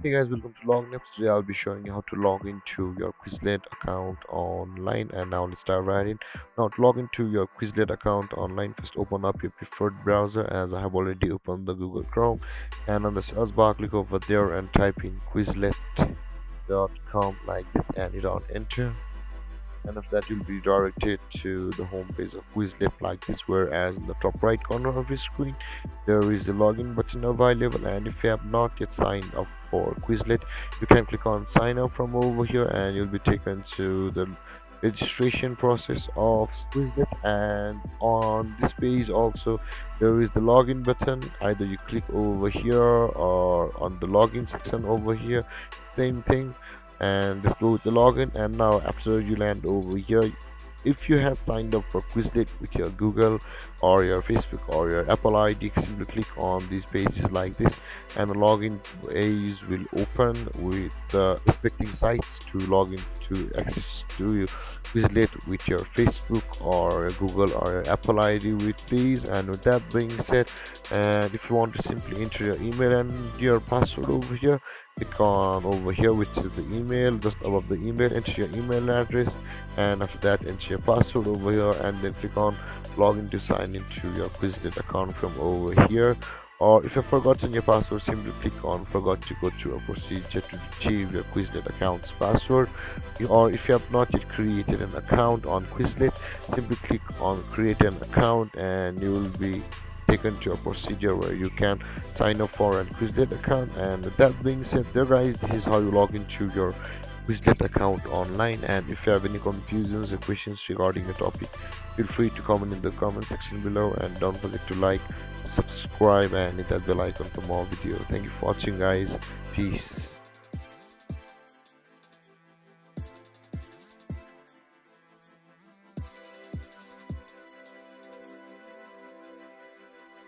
Hey guys, welcome to Login Apps. Today I'll be showing you how to log into your Quizlet account online. And now let's dive right in. Now to log into your Quizlet account online, first open up your preferred browser, as I have already opened the Google Chrome. And on the search bar, click over there and type in Quizlet.com like this, and hit on enter. And after that you'll be redirected to the home page of Quizlet like this, whereas in the top right corner of your screen there is a login button available. And if you have not yet signed up for Quizlet, you can click on sign up from over here, and you'll be taken to the registration process of Quizlet. And on this page also there is the login button. Either you click over here or on the login section over here, same thing, and just go with the login. And now after you land over here, if you have signed up for Quizlet with your Google or your Facebook or your Apple ID, simply click on these pages like this, and the login page will open with the respecting sites to log in to access to your Quizlet with your Facebook or your Google or your Apple ID with these. And with that being said, and if you want to simply enter your email and your password over here, click on over here, which is the email. Just above the email, enter your email address, and after that enter your password over here, and then click on login to sign into your Quizlet account from over here. Or if you've forgotten your password, simply click on forgot to go through a procedure to retrieve your Quizlet account's password. Or if you have not yet created an account on Quizlet, simply click on create an account, and you will be taken to a procedure where you can sign up for a Quizlet account. And with that being said, there guys, this is how you log into your Quizlet account online. And if you have any confusions or questions regarding the topic, feel free to comment in the comment section below, and don't forget to like, subscribe, and hit that bell icon for more videos. Thank you for watching guys. Peace.